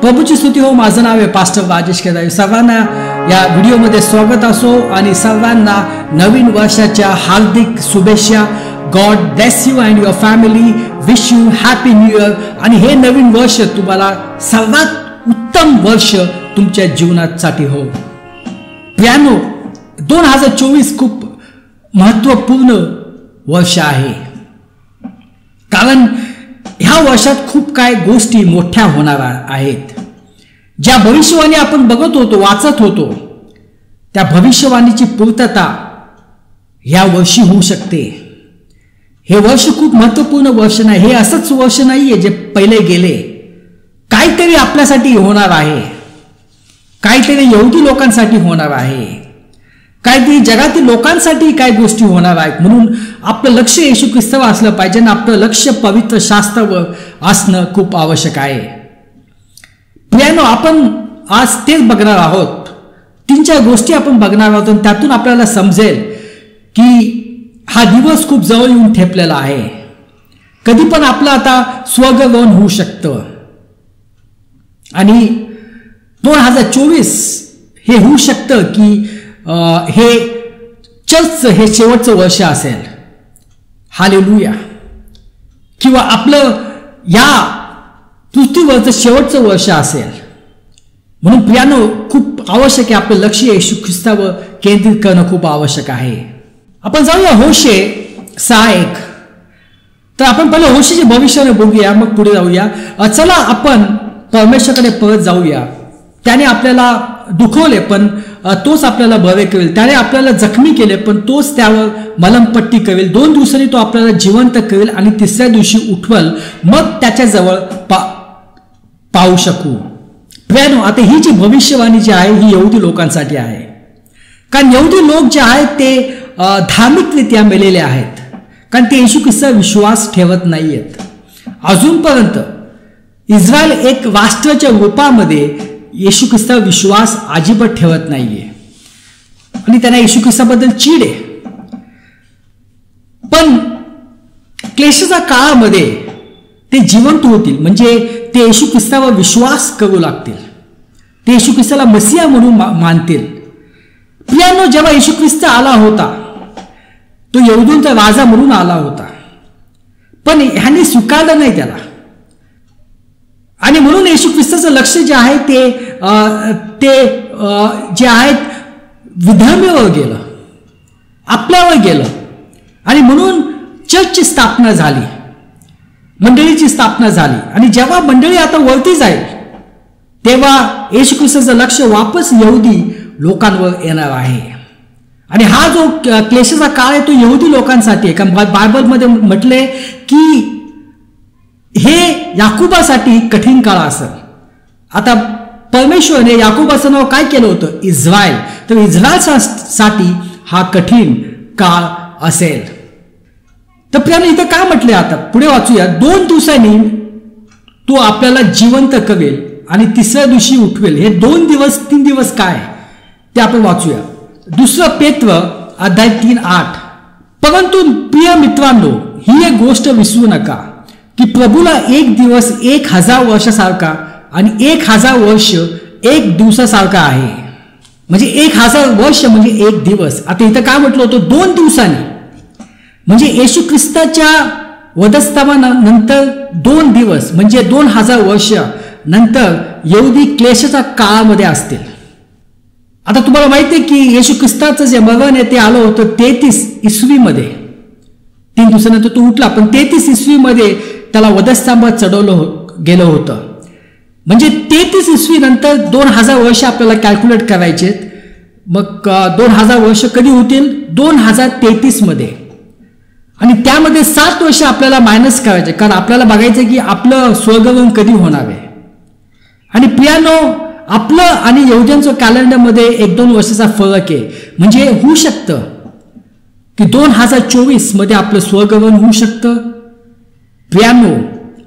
प्रभूची स्तुती हो. माझं नाव आहे पास्टर राजेश केदारी. सर्वांना या व्हिडिओमध्ये स्वागत असो आणि सर्वांना नवीन वर्षाच्या हार्दिक शुभेच्छा. God bless you and your family. Wish you happy new year. आणि हे नवीन वर्ष तुम्हाला सर्वात उत्तम वर्ष तुमच्या जीवनासाठी हो. प्रियानो, 2024 खूप महत्त्वपूर्ण वर्ष आहे, कारण ह्या वर्षात खूप काय गोष्टी मोठ्या होणार आहेत. ज्या भविष्यवाणी आपण बघत होतो, वाचत होतो, त्या भविष्यवाणीची पूर्तता या वर्षी होऊ शकते. हे वर्ष खूप महत्त्वपूर्ण वर्ष नाही. हे असंच वर्ष नाहीये जे पहिले गेले. काहीतरी आपल्यासाठी होणार आहे, काहीतरी यहुदी लोकांसाठी होणार आहे, काहीतरी जगातील लोकांसाठी काही गोष्टी होणार आहेत. म्हणून आपलं लक्ष येशू ख्रिस्तावर असलं पाहिजे आणि आपलं लक्ष पवित्र शास्त्रावर असणं खूप आवश्यक आहे. प्रियानो, आपण आज तेच बघणार आहोत. 3-4 गोष्टी आपण बघणार आहोत आणि त्यातून आपल्याला समजेल की हा दिवस खूप जवळ येऊन ठेपलेला आहे. कधी पण आपलं आता स्वर्गगमन होऊ शकतं आणि 2024 हे होऊ शकतं की हे चर्चचं हे शेवटचं वर्ष असेल. हालेलुया. किंवा आपलं या पृथ्वीवरचं शेवटचं वर्ष असेल. म्हणून प्रियानो, खूप आवश्यक आहे आपलं लक्ष येशू ख्रिस्तावर केंद्रित करणं खूप आवश्यक आहे. आपण जाऊया होशे 6:1. तर आपण पहिलं होशेचे भविष्याने बघूया, मग पुढे जाऊया. चला आपण परमेश्वराकडे परत जाऊया. त्याने आपल्याला दुखवले पण तोच आपल्याला बरे करेल. त्याने आपल्याला जखमी केले पण तोच त्यावर मलमपट्टी करेल. 2 दिवसांनी तो आपल्याला जिवंत करेल आणि 3ऱ्या दिवशी उठवल, मग त्याच्याजवळ पाहू शकू. प्रियानो, आता ही जी भविष्यवाणी जी आहे ही यहुदी लोकांसाठी आहे. कारण यहुदी लोक जे आहेत ते धार्मिकरित्या मेलेले आहेत, कारण ते येशू ख्रिस्तावर विश्वास ठेवत नाहीयेत. अजूनपर्यंत इस्रायल एक राष्ट्राच्या रूपामध्ये येशू ख्रिस्तावर विश्वास अजिबात ठेवत नाहीये आणि त्यांना येशू ख्रिस्ताबद्दल चीड आहे. पण क्लेशाच्या काळामध्ये ते जिवंत होतील, म्हणजे ते येशू ख्रिस्तावर विश्वास करू लागतील. ते येशू ख्रिस्ताला मसीहा म्हणून मानतील. प्रियानो, जेव्हा येशू ख्रिस्त आला होता, तो यहुदींचा राजा म्हणून आला होता, पण ह्यांनी स्वीकारलं नाही त्याला. आणि म्हणून येशू ख्रिस्ताचं लक्ष जे आहे ते जे आहेत विधर्मीवर गेलं, आपल्यावर गेलं. आणि म्हणून चर्चची स्थापना झाली, मंडळीची स्थापना झाली. आणि जेव्हा मंडळी आता वरती जाईल तेव्हा येशू ख्रिस्ताचं लक्ष वापस यहुदी लोकांवर येणार आहे. आणि हा जो क्लेशाचा काळ आहे तो यहुदी लोकांसाठी आहे. कारण बायबलमध्ये म्हटले की हे याकूबासाठी कठीण काळ असेल. आता परमेश्वरने याकूबाचं नाव काय केलं होतं? इस्रायल. तर इस्रायलसाठी हा कठीण काळ असेल. तर प्रियानो, इथं काय म्हटले, आता पुढे वाचूया. 2 दिवसांनी तो आपल्याला जिवंत करेल आणि 3ऱ्या दिवशी उठवेल. हे 2 दिवस 3 दिवस काय ते आपण वाचूया. 2 पेत्र 3:8. परंतु प्रिय मित्रांनो, ही एक गोष्ट विसरू नका की प्रभूला एक दिवस 1000 वर्षासारखा आणि 1000 वर्ष 1 दिवसासारखा आहे. म्हणजे 1000 वर्ष म्हणजे 1 दिवस. आता इथं काय म्हटलं होतं? 2 दिवसांनी, म्हणजे येशू ख्रिस्ताच्या वधस्तंभानंतर 2 दिवस म्हणजे 2000 वर्ष नंतर यहुदी क्लेशाच्या काळामध्ये असतील. आता तुम्हाला माहिती आहे की येशू ख्रिस्ताचं जे मरण आहे ते आलं होतं 33 इसवीमध्ये. 3 दिवसानंतर तो उठला, पण 33 इसवीमध्ये त्याला वधस्तंभात चढवलं गेलं होतं. म्हणजे 33 इसवी नंतर 2000 वर्ष आपल्याला कॅल्क्युलेट करायचे. मग 2000 वर्ष कधी होतील? 2033 मध्ये. आणि त्यामध्ये 7 वर्ष आपल्याला मायनस करायचे, कारण आपल्याला बघायचं की आपलं स्वर्गगमन कधी होणार आहे. आणि प्रियानो, आपलं आणि यहुद्यांचं कॅलेंडरमध्ये 1-2 वर्षाचा फरक आहे. म्हणजे होऊ शकतं की 2024 मध्ये आपलं स्वर्गगमन होऊ शकतं. प्रियानो,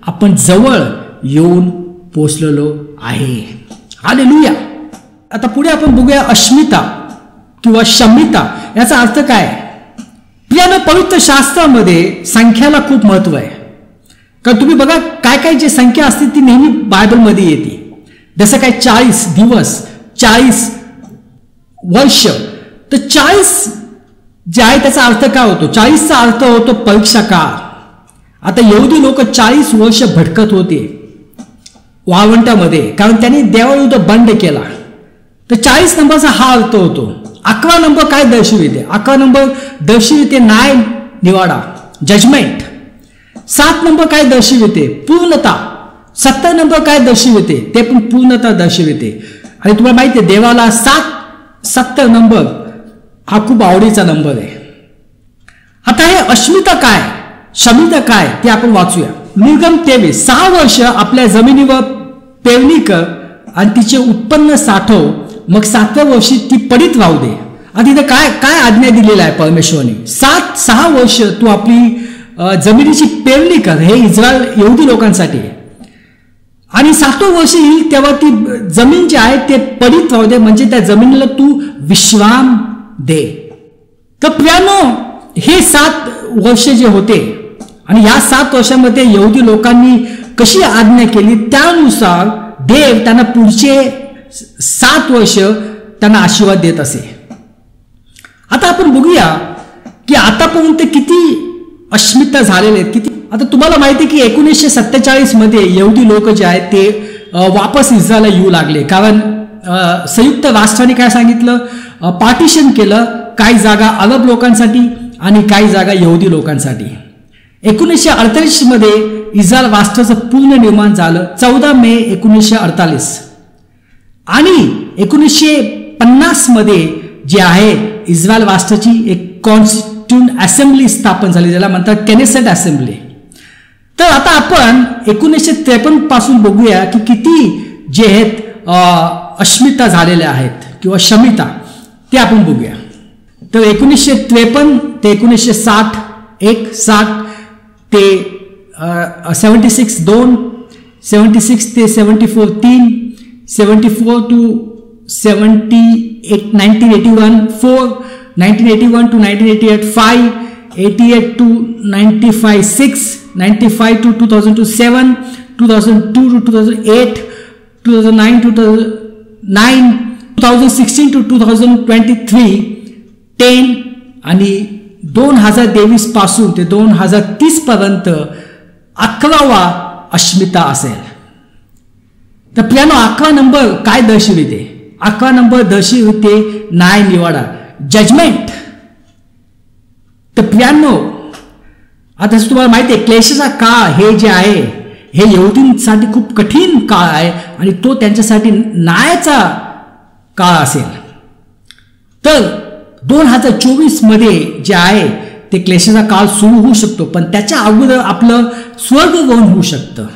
आपण जवळ येऊन पोचलेलो आहे. हालेलुया. आता पुढे आपण बघूया अस्मिता किंवा शमिता. याचा अर्थ काय? प्रियानो, पवित्र शास्त्रामध्ये संख्याला खूप महत्व आहे. कारण तुम्ही बघा, काय काय जी संख्या असते ती नेहमी बायबलमध्ये येते. जसं काय 40 दिवस, 40 वर्ष. तर 40 जे आहे त्याचा अर्थ काय होतो? 40चा अर्थ होतो परीक्षा काळ. आता यहुदी लोक 40 वर्ष भटकत होते वाळवंटामध्ये, कारण त्यांनी देवाविरुद्ध बंड केला. तर 40 नंबरचा हा अर्थ होतो. 11 नंबर काय दर्शविते? 11 नंबर दर्शविते न्याय निवाडा, जजमेंट. 7 नंबर काय दर्शविते? पूर्णता. 70 नंबर काय दर्शविते? ते पण पूर्णता दर्शविते. आणि तुम्हाला माहिती आहे देवाला 70 नंबर हा खूप आवडीचा नंबर आहे. आता हे अश्मिता काय, शमिता काय ते आपण वाचूया. निर्गम 23. 6 वर्ष आपल्या जमिनीवर पेरणी कर आणि तिचे उत्पन्न साठव, मग 7व्या वर्षी ती पडीत राहू दे. आणि तिथे काय काय आज्ञा दिलेला आहे परमेश्वराने? 6 वर्ष तू आपली जमिनीची पेरणी कर. हे इस्रायल यहुदी लोकांसाठी आहे. आणि 7वं वर्ष येईल तेव्हा ती जमीन जी आहे ते पडीत राहू दे, म्हणजे त्या जमिनीला तू विश्राम दे. तर प्रियानो, हे 7 वर्ष जे होते आणि या 7 वर्षामध्ये यहुदी लोकांनी कशी आज्ञा केली त्यानुसार देव त्यांना पुढचे 7 वर्ष त्यांना आशीर्वाद देत असे. आता आपण बघूया की आतापर्यंत किती अश्मिता झालेले आहेत, किती. आता तुम्हाला माहिती आहे की 1947 मध्ये यहुदी लोक जे आहेत ते वापस इस्रायलला येऊ लागले, कारण संयुक्त राष्ट्राने काय सांगितलं? पार्टिशन केलं. काही जागा अरब लोकांसाठी आणि काही जागा यहुदी लोकांसाठी. 1948 मध्ये इस्रायल राष्ट्राचं पूर्ण निर्माण झालं 14 मे 1948. आणि 1950 मध्ये जे आहे इस्रायल राष्ट्राची एक कॉन्स्टिट्यूंट असेंब्ली स्थापन झाली, ज्याला म्हणतात केनेसेट असेंब्ली. तर आता आपण 1953 पासून बघूया की किती जे आहेत अश्मिता झालेल्या आहेत किंवा शमिता, ते आपण बघूया. तर 1953 ते 1960 60 ते 76 2, 76 ते 74 3, 74 to 78 1981 4, 1981 to 1988 5, 88 to 95 6, 95 to 2002 7, 2002 to 2008, 2009 to 2009, 2016 to 2023 10, आणि 2023 पासून ते 2030 पर्यंत 11वा अश्मिता असेल. तर प्रियानो, 11 नंबर काय दर्शविते? 11 नंबर दर्शविते न्याय निवाडा, जजमेंट. तर प्रियानो, आता तुम्हाला माहिती आहे क्लेशाचा काळ हे जे आहे हे यहुदींसाठी खूप कठीण काळ आहे आणि तो त्यांच्यासाठी न्यायाचा काळ असेल. तर 2024 मध्ये जे आहे ते क्लेशाचा काळ सुरू होऊ शकतो, पण त्याच्या अगोदर आपलं स्वर्गगमन होऊ शकतं.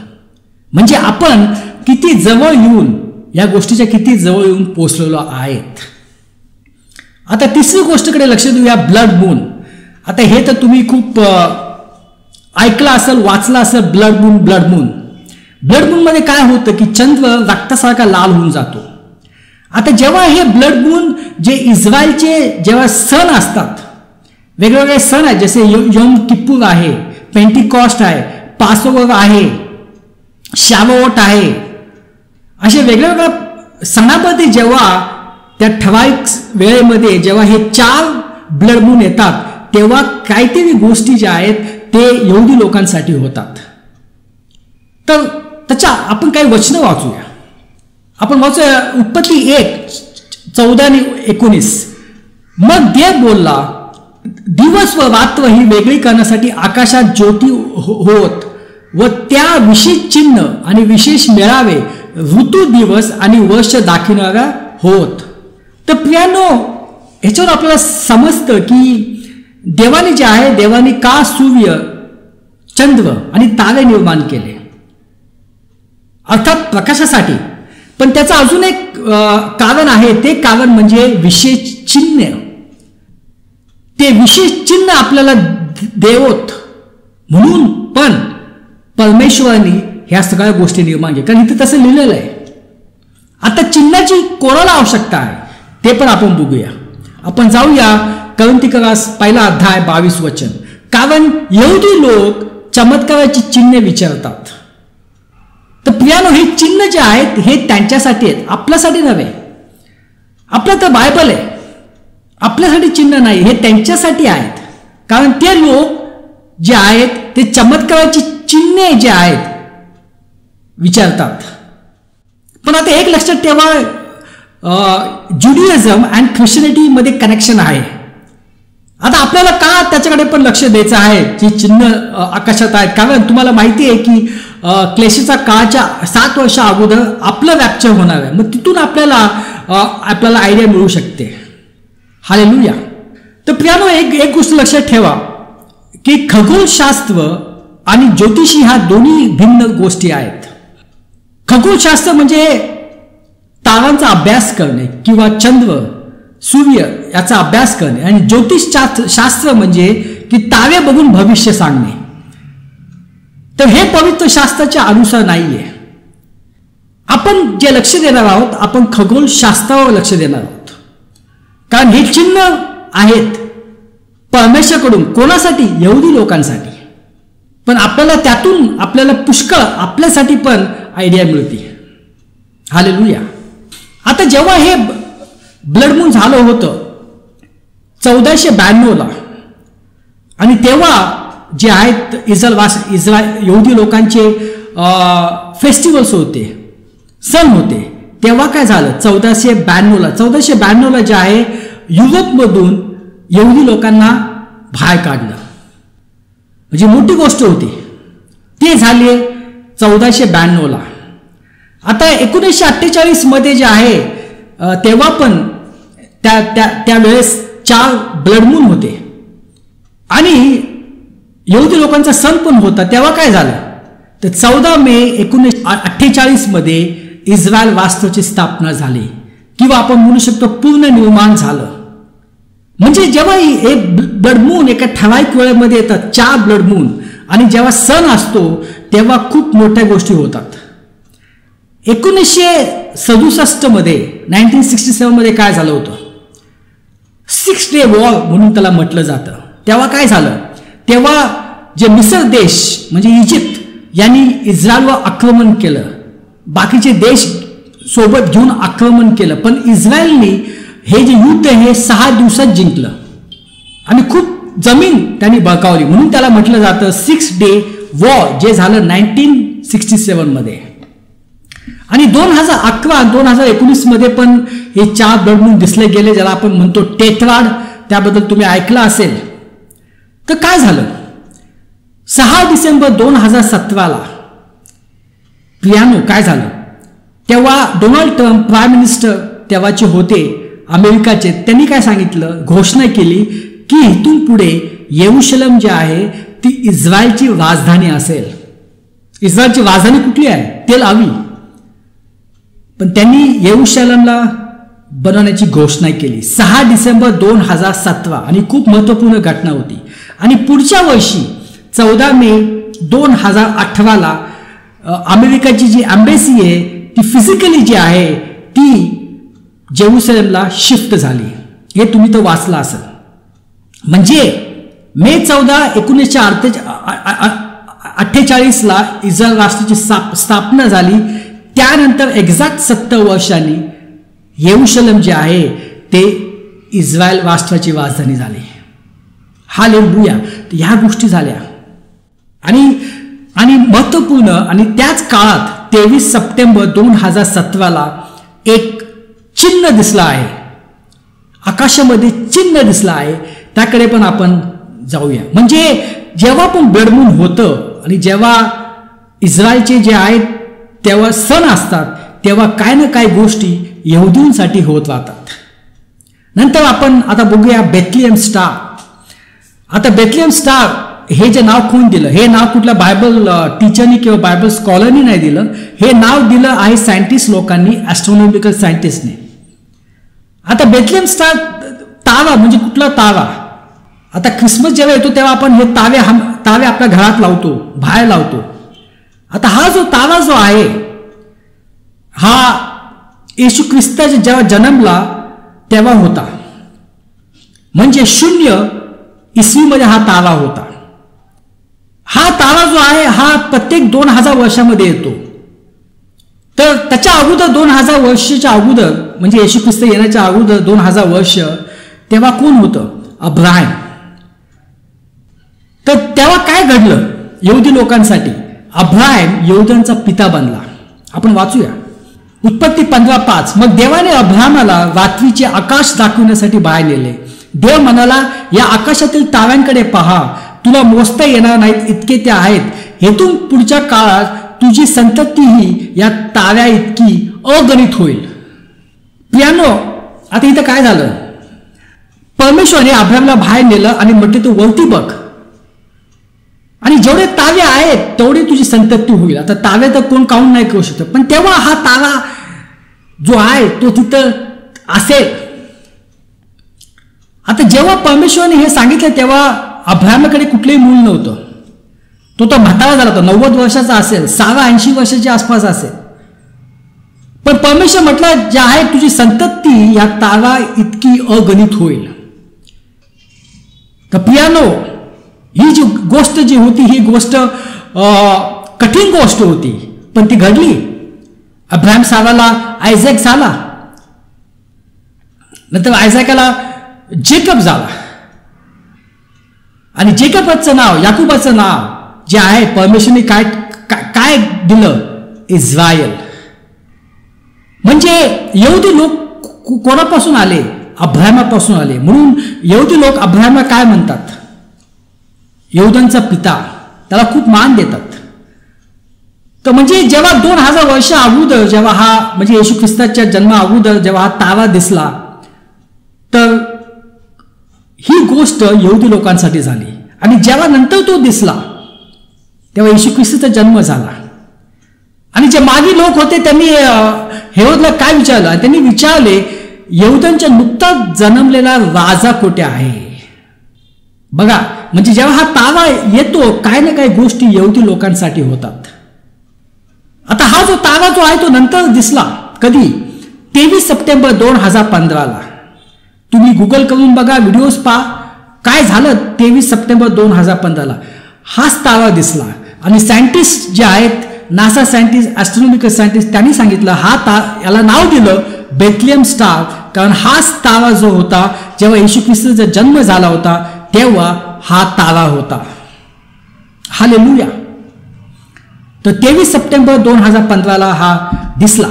म्हणजे आपण किती जवळ येऊन या गोष्टीच्या किती जवळ येऊन पोहोचलेलो आहेत. आता तिसरी गोष्टकडे लक्ष देऊया, ब्लड मून. आता हे तर तुम्ही खूप ऐकलं असेल, वाचलं असेल, blood moon. Blood moon blood moon मध्ये काय होतं की चंद्र रक्तासारखा लाल होऊन जातो. आता जेव्हा हे ब्लड मून जे इस्रायलचे जेव्हा सण असतात, वेगवेगळे सण आहेत, जसे योम किप्पूर आहे, पेंटिकॉस्ट आहे, पासोवर आहे, शावोट आहे, असे वेगवेगळ्या सणामध्ये जेव्हा त्या ठराविक वेळेमध्ये जेव्हा हे 4 ब्लड मून येतात तेव्हा काहीतरी गोष्टी ज्या आहेत ते यहुदी लोकांसाठी होतात. तर त्याच्या आपण काही वचनं वाचूया. आपण वाचूया उत्पत्ती 1:14 आणि 19. मग देव बोलला, दिवस व रात्र ही वेगळी करण्यासाठी आकाशात ज्योती होत व त्या विशेष चिन्ह आणि विशेष मेळावे ऋतू, दिवस आणि वर्ष दाखविणारा होत. तर प्रियानो, ह्याच्यावर आपल्याला समजतं की देवाने जे आहे, देवाने का सूर्य, चंद्र आणि तारे निर्माण केले, अर्थात प्रकाशासाठी. पण त्याचं अजून एक कारण आहे, ते कारण म्हणजे विशेष चिन्ह. ते विशेष चिन्ह आपल्याला देवोत म्हणून पण परमेश्वराने ह्या सगळ्या गोष्टी निर्माण केल्या, कारण इथे तसं लिहिलेलं आहे. आता चिन्हाची कोणाला आवश्यकता आहे ते पण आपण बघूया. आपण जाऊया कोरिन्थिकरास 1 अध्याय 22 वचन. कारण यहुदी लोक चमत्काराची चिन्हे विचारतात. तर प्रियानो, हे चिन्ह जे आहेत हे त्यांच्यासाठी आहेत, आपल्यासाठी नव्हे. आपलं तर बायबल आहे, आपल्यासाठी चिन्ह नाही, हे त्यांच्यासाठी आहेत. कारण ते लोक जे आहेत ते चमत्काराची चिन्हे जे आहेत विचारतात. पण आता एक लक्षात ठेवा, ज्युडिझम अँड ख्रिश्चनिटी मध्ये कनेक्शन आहे. आता आपल्याला का त्याच्याकडे पण लक्ष द्यायचं आहे, जी चिन्ह आकाशात आहेत? कारण तुम्हाला माहिती आहे की क्लेशीचा काळाच्या 7 वर्षा अगोदर आपलं रॅप्चर होणार आहे. मग तिथून आपल्याला आयडिया मिळू शकते. हालेलुया. तर प्रियानो, एक गोष्ट लक्षात ठेवा की खगोलशास्त्र आणि ज्योतिषी ह्या दोन्ही भिन्न गोष्टी आहेत. खगोलशास्त्र म्हणजे तारांचा अभ्यास करणे किंवा चंद्र, सूर्य याचा अभ्यास करणे, आणि ज्योतिष शास्त्र म्हणजे की तारे बघून भविष्य सांगणे. तर हे पवित्र शास्त्राच्या अनुसार नाहीये. आपण जे लक्ष देणार आहोत, आपण खगोलशास्त्रावर लक्ष देणार आहोत. कारण हे चिन्ह आहेत परमेश्वराकडून. कोणासाठी? यहुदी लोकांसाठी. पण त्यातून आपल्याला पुष्कळ आपल्यासाठी पण आयडिया मिळते. हालेलुया. आता जेव्हा हे ब्लड मून झालं होतं 1492 आणि तेव्हा जे आहेत इस्रायल यहुदी लोकांचे फेस्टिवल्स होते, सण होते, तेव्हा काय झालं 1492 जे आहे युरोपमधून यहुदी लोकांना बाहेर काढलं. म्हणजे मोठी गोष्ट होती. ते झाले 1492. आता 1948 मध्ये जे आहे तेव्हा पण त्यावेळेस 4 ब्लड मून होते आणि यहुदी लोकांचा सण पण होता. तेव्हा काय झालं तर 14 मे 1948 मध्ये इस्रायल राष्ट्राची स्थापना झाली, किंवा आपण म्हणू शकतो पूर्ण निर्माण झालं. म्हणजे जेव्हा हे ब्लड मून एका ठराविक वेळेमध्ये येतात, 4 ब्लड मून, आणि जेव्हा सण असतो तेव्हा खूप मोठ्या गोष्टी होतात. 1967 मध्ये 1967 मध्ये काय झालं होतं, 6 डे वॉर म्हणून त्याला म्हटलं जातं. तेव्हा काय झालं, तेव्हा जे मिसर देश म्हणजे इजिप्त यांनी इस्रायलवर आक्रमण केलं. बाकीचे देश सोबत घेऊन आक्रमण केलं, पण इस्रायलनी हे जे युद्ध हे 6 दिवसात जिंकलं आणि खूप जमीन त्यांनी बळकावली. म्हणून त्याला म्हटलं जातं 6 डे वॉर, जे झालं 1967 मध्ये. आणि 2011 आणि 2019 मध्ये पण हे 4 ब्लड मून दिसले गेले, ज्याला आपण म्हणतो टेट्राड. त्याबद्दल तुम्ही ऐकलं असेल. तर काय झालं 6 डिसेंबर 2017 प्रियानो काय झालं, तेव्हा डोनाल्ड ट्रम्प प्राईम मिनिस्टर तेव्हाचे होते अमेरिकाचे, त्यांनी काय सांगितलं, घोषणा केली की इथून पुढे येरुशलेम जे आहे ती इस्रायलची राजधानी असेल. इस्रायलची राजधानी कुठली आहे, तेल अवीव. पण त्यांनी येरुशलेमला बनवण्याची घोषणा केली 6 डिसेंबर 2017, आणि खूप महत्वपूर्ण घटना होती. आणि पुढच्या वर्षी 14 मे 2018 अमेरिकाची जी एम्बेसी आहे ती फिजिकली जी आहे ती जेरुसलेमला शिफ्ट झाली. हे तुम्ही तर वाचलं असेल. म्हणजे मे 14, 1948 इस्रायल राष्ट्राची स्थापना झाली. त्यानंतर एक्झॅक्ट 70 वर्षांनी येरुशलेम जे आहे ते इस्रायल राष्ट्राची राजधानी झाली. हालेलुया. ह्या गोष्टी झाल्या. आणि महत्वपूर्ण, आणि त्याच काळात 23 सप्टेंबर 2017 एक चिन्ह दिसला आहे, आकाशामध्ये चिन्ह दिसला आहे. त्याकडे पण आपण जाऊया. म्हणजे जेव्हा पण ब्लड मून होतं आणि जेव्हा इस्रायलचे जे आहेत तेव्हा सण असतात, तेव्हा काय ना काय गोष्टी यहुदींसाठी होत राहतात. नंतर आपण आता बघूया बेथलेहेम स्टार. आता बेथलेहेम स्टार हे जे नाव कोण दिलं, हे नाव कुठल्या बायबल टीचरनी किंवा बायबल स्कॉलरनी नाही दिलं. हे नाव दिलं आहे सायंटिस्ट लोकांनी, ॲस्ट्रॉनॉमिकल सायंटिस्टने. आता बेथलेहेम स्टार तारा म्हणजे कुठला तारा. आता ख्रिसमस जेव्हा येतो तेव्हा आपण हे तारे आपल्या घरात लावतो, बाहेर लावतो. आता हा जो तारा जो आहे हा येशू ख्रिस्ताचा जेव्हा जन्मला तेव्हा होता. म्हणजे 0 ईस्वीमध्ये हा तारा होता. हा तारा जो आहे हा प्रत्येक 2000 वर्षामध्ये येतो. तर त्याच्या अगोदर 2000 वर्षाच्या अगोदर, म्हणजे येशू ख्रिस्त येण्याच्या अगोदर 2000 वर्ष, तेव्हा कोण होतं? अब्राहम. तर तेव्हा काय घडलं यहुदी लोकांसाठी? अब्राहम यहुद्यांचा पिता बनला. आपण वाचूया उत्पत्ती 15:5. मग देवाने अब्राहमाला रात्रीचे आकाश दाखवण्यासाठी बाहेर नेले. देव म्हणाला, या आकाशातील ताऱ्यांकडे पहा, तुला मोजता येणार नाहीत इतके ते आहेत. हेतून पुढच्या काळात तुझी संततीही या ताऱ्या इतकी अगणित होईल. प्रियानो, आता इथं काय झालं? परमेश्वराने अब्राहमला बाहेर नेलं आणि म्हटलं, तू वरती बघ आणि जेवढे तारे आहेत तेवढी तुझी संतती होईल. आता तारे तर कोण काउंट नाही करू शकत, पण तेव्हा हा तारा जो आहे तो तिथं असेल. आता जेव्हा परमेश्वराने हे सांगितलं तेव्हा अब्राहमाकडे कुठलंही मूल नव्हतं. तो तर म्हातारा झाला होता, 90 वर्षाचा असेल, 80 वर्षाच्या आसपास असेल. पण परमेश्वर म्हटलं, जे आहे तुझी संतती या तारा इतकी अगणित होईल. तर प्रियानो, ही जी गोष्ट जी होती, ही गोष्ट कठीण गोष्ट होती, पण ती घडली. अब्राहम साराला आयझॅक झाला, नंतर आयझॅकाला जेकब झाला, आणि जेकबाचं नाव, याकूबाचं नाव जे आहे परमेश्वरने काय काय दिलं? इस्रायल. म्हणजे यहुदी लोक कोणापासून आले? अब्राहमापासून आले. म्हणून यहुदी लोक अब्राहमला काय म्हणतात? यहुदांचा पिता. त्याला खूप मान देतात. तर म्हणजे जेव्हा 2000 वर्ष अगोदर, जेव्हा हा म्हणजे येशू ख्रिस्ताच्या जन्मा अगोदर जेव्हा हा तारा दिसला, तर ही गोष्ट यहुदी लोकांसाठी झाली. आणि जेव्हा नंतर तो दिसला तेव्हा येशू ख्रिस्ताचा जन्म झाला. आणि जे मागे लोक होते त्यांनी हेरोदला काय विचारलं? त्यांनी विचारले, यहुदांच्या नुकताच जन्मलेला राजा कुठे आहे? बघा, म्हणजे जेव्हा हा तारा येतो, काय ना काही गोष्टी यहुदी लोकांसाठी होतात. आता हा जो तारा जो आहे तो नंतर दिसला. कधी? 23 सप्टेंबर 2015ला. तुम्ही गुगल करून बघा, व्हिडिओज पहा, काय झालं 23 सप्टेंबर 2015ला. हाच तारा दिसला. आणि सायंटिस्ट जे आहेत, नासा सायंटिस्ट, ॲस्ट्रॉनॉमिकल सायंटिस्ट, त्यांनी सांगितलं याला नाव दिलं बेथलेहम स्टार, कारण हाच तारा जो होता जेव्हा येशू ख्रिस्ताचा जन्म झाला होता तेव्हा हा तारा होता. हालेलुया. तर 23 सप्टेंबर 2015ला हा दिसला.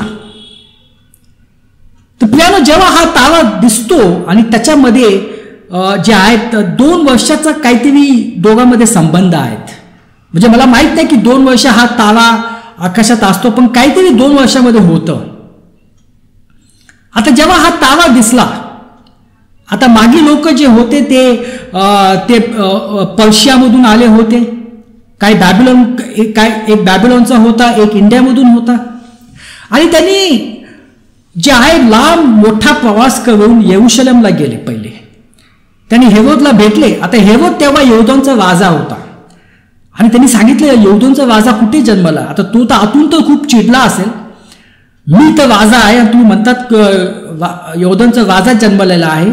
तर प्रियानो, जेव्हा हा तारा दिसतो आणि त्याच्यामध्ये जे आहेत 2 वर्षाचा काहीतरी दोघांमध्ये संबंध आहेत. म्हणजे मला माहित नाही की 2 वर्ष हा तारा आकाशात असतो, पण काहीतरी 2 वर्षामध्ये होतं. आता जेव्हा हा तारा दिसला, आता मागे लोक जे होते ते पर्शियामधून आले होते. काही बॅबिलॉन, एक बॅबिलॉनचा होता, एक इंडियामधून होता. आणि त्यांनी जे आहे लांब मोठा प्रवास करून येरुशलेमला गेले. पहिले त्यांनी हेरोदला भेटले. आता हेरोद तेव्हा यहुदांचा राजा होता आणि त्यांनी सांगितलं, यहुदांचा राजा कुठे जन्मला? आता तो तर आतून तर खूप चिडला असेल, मी तर राजा आहे आणि तुम्ही म्हणतात यहुदांचा राजा जन्मलेला आहे.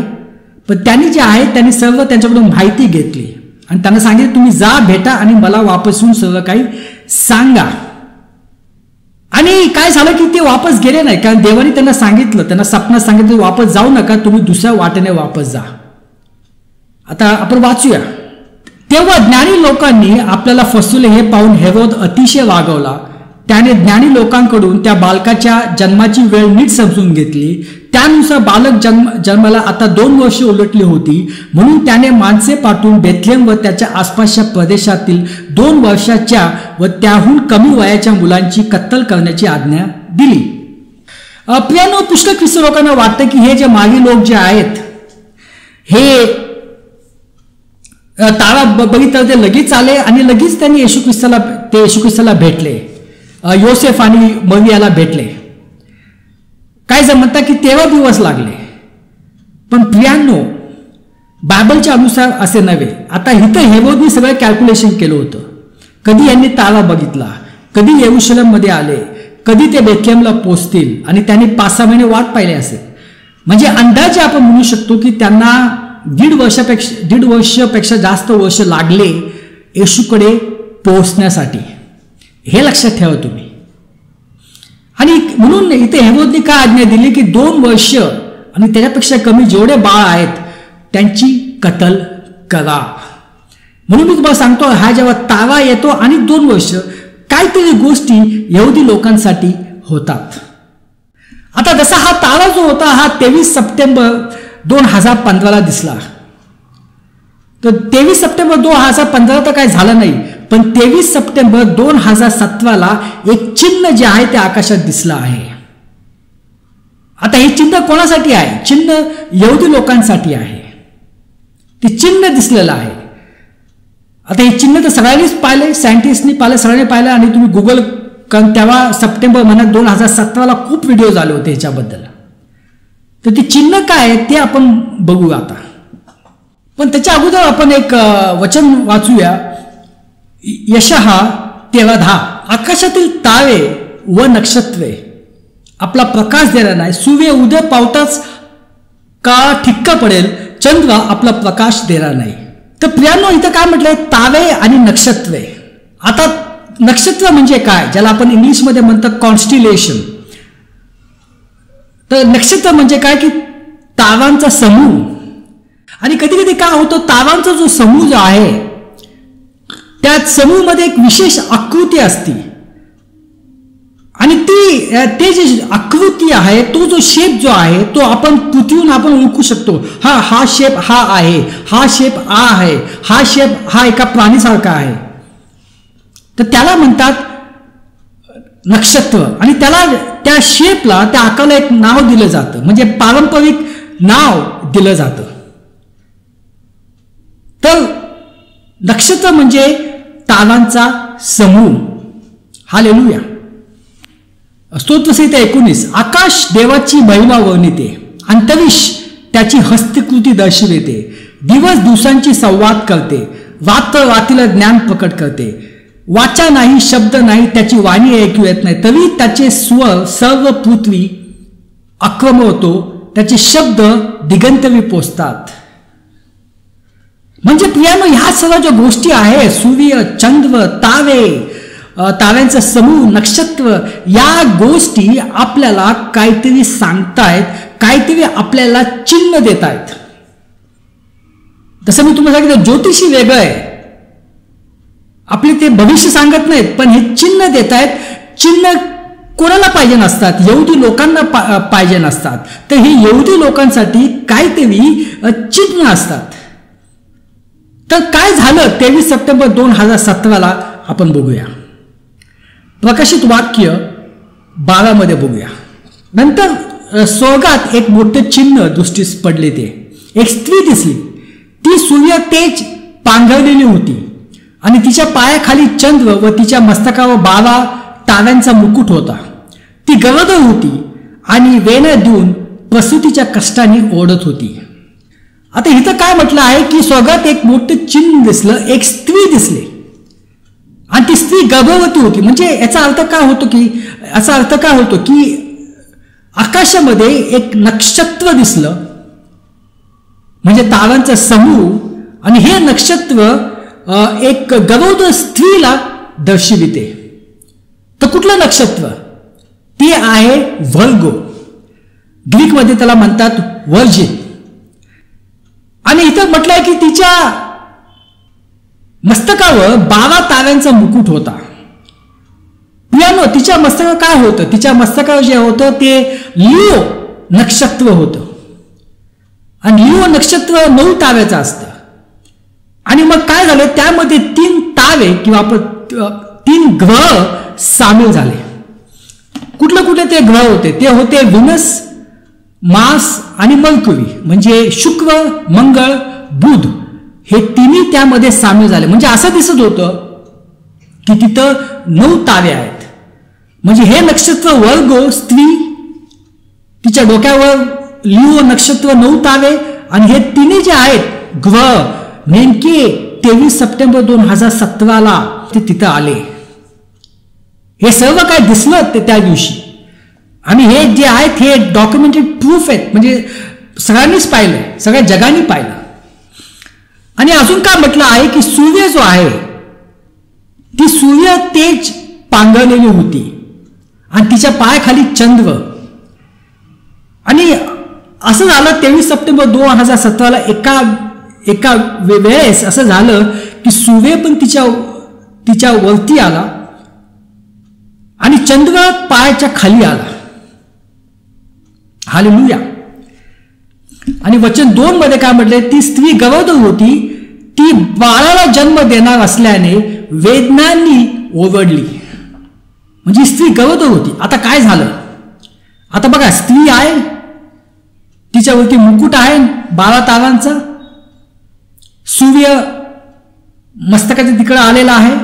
पण त्यांनी जे आहे त्यांनी सर्व त्यांच्याकडून माहिती घेतली आणि त्यांना सांगितलं, तुम्ही जा, भेटा आणि मला वापस येऊन सर्व काही सांगा. आणि काय झालं की ते वापस गेले नाही, कारण देवाने त्यांना सांगितलं, त्यांना स्वप्नात सांगितलं, वापस जाऊ नका, तुम्ही दुसऱ्या वाटेने वापस जा. आता आपण वाचूया. तेव्हा ज्ञानी लोकांनी आपल्याला फसवले हे पाहून हेरोद अतिशय रागावला. त्याने ज्ञानी लोकांकडून त्या बालकाच्या जन्माची वेळ नीट समजून घेतली. त्यानुसार बालक जन्माला आता 2 वर्षे उलटली होती. म्हणून त्याने माणसे पाठवून बेथलेहम व त्याच्या आसपासच्या प्रदेशातील 2 वर्षाच्या व त्याहून कमी वयाच्या मुलांची कत्तल करण्याची आज्ञा दिली. प्रियानो, पुष्कळ ख्रिस्ती लोकांना वाटतं की हे जे मागे लोक जे आहेत, हे तारा बघितलं ते लगेच आले आणि लगेच त्यांनी येशू ख्रिस्ताला भेटले. योसेफ आणि मरियाला भेटले. काय जण म्हणतात की 13 दिवस लागले. पण प्रियांनो, बायबलच्या अनुसार असे नव्हे. आता इथं हेरोदने सगळं कॅल्क्युलेशन केलं होतं. कधी यांनी तारा बघितला, कधी येरुशलेममध्ये आले, कधी ते बेथलेहमला पोहोचतील, आणि त्यांनी 5-6 महिने वाट पाहिली असेल. म्हणजे अंदाजे आपण म्हणू शकतो की त्यांना 1.5 वर्षापेक्षा जास्त वर्ष लागले येशूकडे पोहोचण्यासाठी. हे लक्षात ठेवा तुम्ही. आणि म्हणून इथे हेरोदने काय आज्ञा दिली की 2 वर्ष आणि त्याच्यापेक्षा कमी जेवढे बाळ आहेत त्यांची कत्तल करा. म्हणून मी तुम्हाला सांगतो, हा जेव्हा तारा येतो आणि 2 वर्ष काहीतरी गोष्टी यहुदी लोकांसाठी होतात. आता जसा हा तारा जो होता हा 23 सप्टेंबर 2015 दिसला. तर 23 सप्टेंबर 2015 तर काय झालं नाही, पण 23 सप्टेंबर 2017 एक चिन्ह जे आहे ते आकाशात दिसलं आहे. आता हे चिन्ह कोणासाठी आहे? चिन्ह यहुदी लोकांसाठी आहे. ते चिन्ह दिसलेलं आहे. आता हे चिन्ह तर सगळ्यांनीच पाहिले, सायंटिस्टनी पाहिलं, सगळ्यांनी पाहिलं. आणि तुम्ही गुगल, कारण तेव्हा सप्टेंबर महिन्यात 2017 खूप व्हिडिओ झाले होते ह्याच्याबद्दल. तर ते चिन्ह काय आहे ते आपण बघू आता. पण त्याच्या अगोदर आपण एक वचन वाचूया. यशहा 13:10. आकाशातील तारे व नक्षत्रे आपला प्रकाश देणार नाही, सूर्य उदय पावताच का ठिक्का पडेल, चंद्र आपला प्रकाश देणार नाही. तर प्रियांनो, इथं काय म्हटलंय? तारे आणि नक्षत्रे. आता नक्षत्र म्हणजे काय, ज्याला आपण इंग्लिशमध्ये म्हणतात कॉन्स्टिलेशन. तर नक्षत्र म्हणजे काय की तारांचा समूह. आणि कधी कधी काय होतं, तारांचा जो समूह जो आहे त्या समूहामध्ये एक विशेष आकृती असते. आणि ते जे आकृती आहे, तो जो शेप जो आहे तो आपण पृथ्वीहून आपण ओळखू शकतो. हा शेप हा आहे, हा शेप हा आहे, हा शेप हा एका प्राणीसारखा आहे. तर त्याला म्हणतात नक्षत्र. आणि त्याला, त्या शेपला, त्या आकाराला एक नाव दिलं जातं, म्हणजे पारंपरिक नाव दिलं जातं. तर नक्षत्र म्हणजे तारांचा समूह. हालेलुया. स्तोत्रसंहिता 19. आकाश देवाची महिमा वर्णिते, अंतरिक्ष त्याची हस्तकृती दर्शविते. दिवस दिवसांची संवाद करते, रात्र रात्रीला ज्ञान प्रकट करते. वाचा नाही, शब्द नाही, त्याची वाणी ऐकू येत नाही, तरी त्याचे स्वर सर्व पृथ्वी आक्रमवतो, त्याचे शब्द दिगंतरी पोचतात. म्हणजे प्रियानो, ह्या सर्व ज्या गोष्टी आहेत, सूर्य, चंद्र, तारे, ताऱ्यांचा समूह, नक्षत्र, या गोष्टी आपल्याला काहीतरी सांगतायत, काहीतरी आपल्याला चिन्ह देत आहेत. तसं मी तुम्हाला सांगितलं, ज्योतिषी वेगळं आहे. आपले ते भविष्य सांगत नाहीत, पण हे चिन्ह देत आहेत. चिन्ह कोणाला पाहिजे नसतात, यहुदी लोकांना पाहिजे नसतात. तर हे यहुदी लोकांसाठी काहीतरी चिन्ह असतात. तर काय झालं 23 सप्टेंबर 2017 आपण बघूया. प्रकाशित वाक्य 12 मध्ये बघूया. नंतर स्वर्गात एक मोठे चिन्ह दृष्टीस पडले. ते एक स्त्री दिसली, ती सूर्य तेज पांघरलेली होती आणि तिच्या पायाखाली चंद्र व तिच्या मस्तकावर 12 ताऱ्यांचा मुकुट होता. ती गरोदर होती आणि वेण्या देऊन प्रसूतीच्या कष्टाने ओढत होती. आता इथं काय म्हटलं आहे की स्वर्गात एक मोठं चिन्ह दिसलं, एक स्त्री दिसली आणि ती स्त्री गर्भवती होती. म्हणजे याचा अर्थ काय होतो की आकाशामध्ये एक नक्षत्र दिसलं, म्हणजे तारांचा समूह. आणि हे नक्षत्र एक गरोदर स्त्रीला दर्शविते. तर कुठलं नक्षत्र? ते आहे व्हर्गो. ग्रीकमध्ये त्याला म्हणतात वर्जिन. आणि इथं म्हटलंय की तिच्या मस्तकावर 12 ताऱ्यांचा मुकुट होता. प्रियानो, तिच्या मस्तकावर काय होतं? तिच्या मस्तकावर जे होतं ते लिओ नक्षत्र होतं. आणि लिओ नक्षत्र 9 ताऱ्याचं असतं. आणि मग काय झालं, त्यामध्ये 3 तारे किंवा 3 ग्रह सामील झाले. कुठले ते ग्रह होते? ते होते व्हेनस, मार्स आणि मर्क्युरी. म्हणजे शुक्र, मंगळ, बुध हे तिन्ही त्यामध्ये सामील झाले. म्हणजे असं दिसत होतं की तिथं 9 तारे आहेत. म्हणजे हे नक्षत्र वर्गो स्त्री, तिच्या डोक्यावर लिओ नक्षत्र 9 तारे, आणि हे तिन्ही जे आहेत ग्रह नेमके 23 सप्टेंबर 2017 ते तिथं आले. हे सर्व काय दिसलं ते त्या दिवशी. आणि हे जे आहेत हे डॉक्युमेंटेड प्रूफ आहेत. म्हणजे सगळ्यांनीच पाहिलंय, सगळ्या जगाने पाहिलं. आणि अजून काय म्हटलं आहे की सूर्य जो आहे ती सूर्य तेज पांघरलेली होती आणि तिच्या पायाखाली चंद्र. आणि असं झालं 23 सप्टेंबर 2017 एका वेळेस असं झालं की सूर्य पण तिच्या वरती आला आणि चंद्र पायाच्या खाली आला. हालेलुया. आणि वचन 2 मध्ये काय म्हटले, ती स्त्री गरोदर होती, ती बाळाला जन्म देणार असल्याने वेदनांनी ओरडली. म्हणजे स्त्री गरोदर होती. आता काय झालं, आता बघा स्त्री आहे, तिच्यावरती मुकुट आहे 12 तारांचा, सूर्य मस्तकाच्या तिकडे आलेला आहे,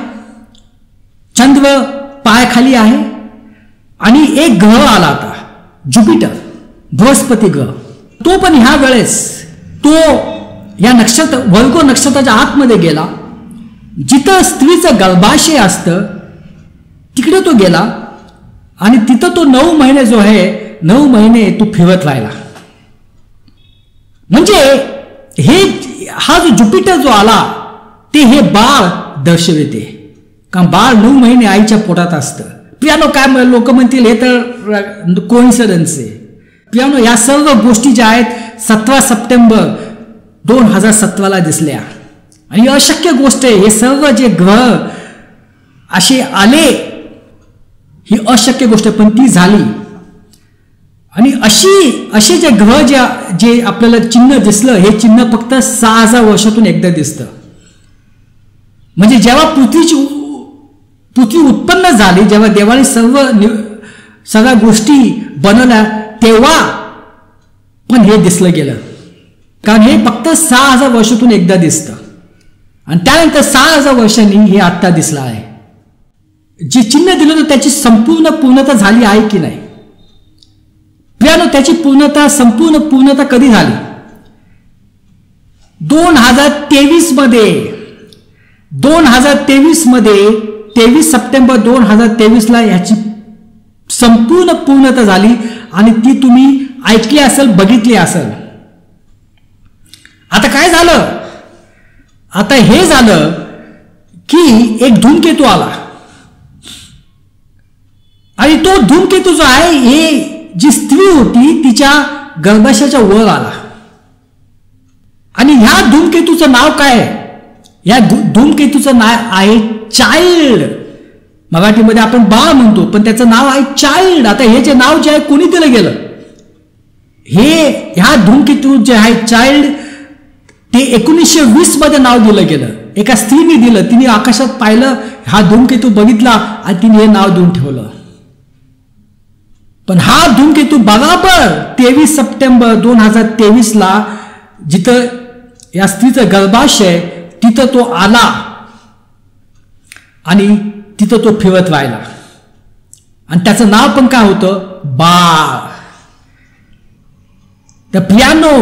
चंद्र पायाखाली आहे आणि एक ग्रह आला आता ज्युपिटर, बृहस्पती ग्रह. तो पण ह्या वेळेस तो या वर्गो नक्षत्राच्या आतमध्ये गेला, जिथं स्त्रीचं गर्भाशय असतं तिकडे तो गेला आणि तिथं तो 9 महिने जो आहे 9 महिने तो फिरत राहिला. म्हणजे हा जो ज्युपिटर जो आला ते हे बाळ दर्शविते, कारण बाळ 9 महिने आईच्या पोटात असतं. पियानो काय लोक म्हणतील हे तर कोइन्सिडन्स आहे. पियानो या सर्व गोष्टी ज्या आहेत 17 सप्टेंबर 2017 दिसल्या आणि अशक्य गोष्ट आहे. हे सर्व जे ग्रह असे आले ही अशक्य गोष्ट पण ती झाली. आणि असे जे ग्रह जे आपल्याला चिन्ह दिसलं, हे चिन्ह फक्त 6000 वर्षातून एकदा दिसतं. म्हणजे जेव्हा पृथ्वी उत्पन्न झाली, जेव्हा देवाने सगळ्या गोष्टी बनवल्या, तेव्हा पण हे दिसलं गेलं, कारण हे फक्त 6000 वर्षातून एकदा दिसतं. आणि त्यानंतर 6000 वर्षांनी हे आत्ता दिसलं आहे. जे चिन्ह दिलं होतं त्याची पूर्णता झाली आहे की नाही. प्रियानो, त्याची पूर्णता कधी झाली? 2023 मध्ये 23 सप्टेंबर 2023 याची संपूर्ण पूर्णता झाली आणि ती तुम्ही ऐकली असेल, बघितली असेल. आता काय झालं? आता हे झालं की एक धूमकेतू आला आणि तो धूमकेतू जो आहे हे जी स्त्री होती तिच्या गर्भाशयाच्या वर आला. आणि ह्या धूमकेतूचं नाव काय आहे? या धूमकेतूचं नाव आहे चाइल्ड. मराठीमध्ये आपण बाळ म्हणतो, पण त्याचं नाव आहे चाइल्ड. आता हे जे नाव जे आहे कोणी दिलं गेलं? ह्या धूमकेतू जे आहे चाइल्ड ते 1920 मध्ये नाव दिलं गेलं. एका स्त्रीने दिलं, तिने आकाशात पाहिलं, हा धूमकेतू बघितला आणि तिने हे नाव देऊन ठेवलं. पण हा धूमकेतू बरोबर 23 सप्टेंबर 2023 जिथं या स्त्रीचं गर्भाशय तिथं तो आला आणि तिथं तो फिरत राहिला. आणि त्याचं नाव पण काय होतं? बाळ. तर प्रियानो,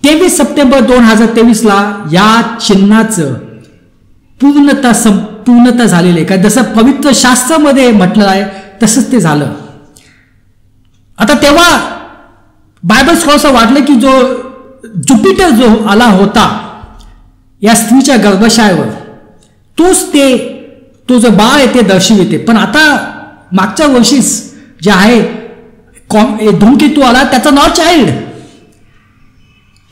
23 सप्टेंबर 2023 या चिन्हाचं पूर्णता झालेली आहे. का जसं पवित्र शास्त्रामध्ये म्हटलं आहे तसंच ते झालं. आता तेव्हा बायबल थोडंसं वाटलं की जो ज्युपिटर जो आला होता या स्त्रीच्या गर्भाशयावर, तो जो बाळ आहे ते दर्शविते. पण आता मागच्या वर्षीच जे आहे धूमकेतू आला, त्याचं नाव चाइल्ड.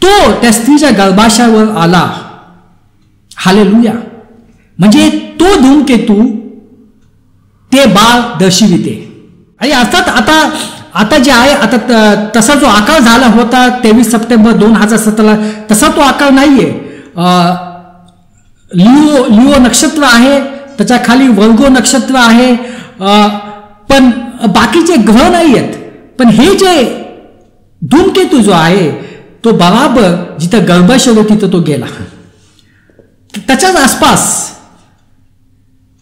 तो त्या स्त्रीच्या गर्भाशयावर आला. हालेलुया. म्हणजे तो धूमकेतू ते बाळ दर्शविते. आणि अर्थात आता जे आहे आता तसा जो आकार झाला होता 23 सप्टेंबर 2017 तसा तो आकार नाहीये. लिओ नक्षत्र आहे, त्याच्या खाली वर्गो नक्षत्र आहे, पण बाकीचे ग्रह नाही आहेत. पण हे जे धूमकेतू जो आहे तो बराबर जिथं गर्भाशय होतं तिथं तो गेला. त्याच्याच आसपास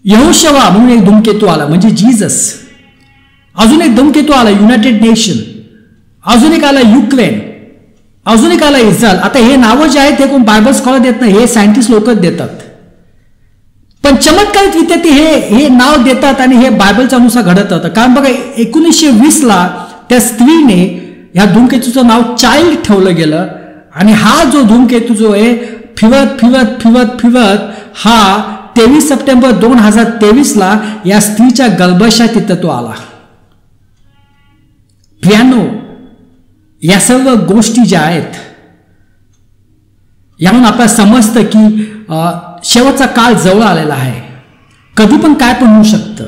यहोशवा म्हणून एक धूमकेतू आला, म्हणजे जीसस. अजून एक धूमकेतू आला युनायटेड नेशन, अजून एक आला युक्रेन, अजून एक आला इस्रायल. आता हे नावं जे आहेत ते कोण बायबल स्कॉलर देत नाही, हे सायंटिस्ट लोकच देतात. पण चमत्कारिकरित्या ते हे नाव देतात आणि हे बायबलच्या अनुसार घडत होतं. कारण बघा 1920 त्या स्त्रीने ह्या धूमकेतूचं नाव चाइल्ड ठेवलं गेलं. आणि हा जो धूमकेतू जो आहे फिरत फिरत फिरत फिरत हा 23 सप्टेंबर 2023 या स्त्रीच्या गर्भाशयात तिथं तो आला. प्रियानो, या सर्व गोष्टी ज्या आहेत याहून आपल्याला समजतं की शेवटचा काळ जवळ आलेला आहे. कधी पण काय पण होऊ शकतं.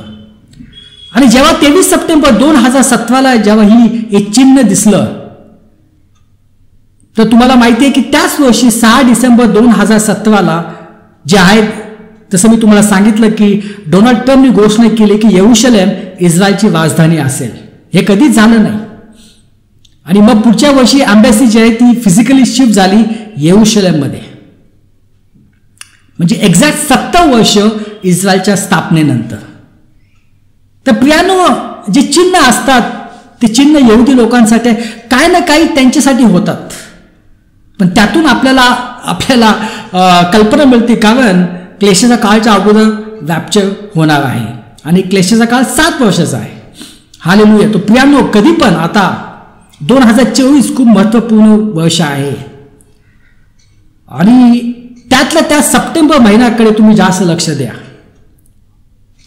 आणि जेव्हा 23 सप्टेंबर 2017 जेव्हा हे चिन्ह दिसलं, तर तुम्हाला माहिती आहे की त्याच वर्षी 6 डिसेंबर 2017 जे आहेत, तसं मी तुम्हाला सांगितलं की डोनाल्ड ट्रम्पने घोषणा केली की येरुशलेम इस्रायलची राजधानी असेल. हे कधीच झालं नाही. आणि मग पुढच्या वर्षी एम्बॅसी जी आहे ती फिजिकली शिफ्ट झाली येरुशलेममध्ये. म्हणजे एक्झॅक्ट 70 वर्ष इस्रायलच्या स्थापनेनंतर. तर प्रियानो, जे चिन्ह असतात ते चिन्ह यहुदी लोकांसाठी काय ना काही त्यांच्यासाठी होतात. पण त्यातून आपल्याला कल्पना मिळते, कारण क्लेशाच्या काळाच्या अगोदर रॅप्चर होणार आहे आणि क्लेशाचा काळ 7 वर्षाचा आहे. हालेलुया. तो प्रियानो, कधी पण आता 2024 खूप महत्त्वपूर्ण वर्ष आहे आणि त्यातल्या त्या सप्टेंबर महिन्याकडे तुम्ही जास्त लक्ष द्या.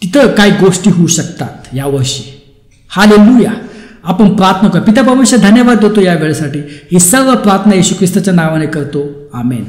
तिथं काय गोष्टी होऊ शकतात या वर्षी. हालेलुया. आपण प्रार्थना करू. पिता परमेश्वर, धन्यवाद देतो या वेळेसाठी. ही सर्व प्रार्थना येशू ख्रिस्ताच्या नावाने करतो. आमेन.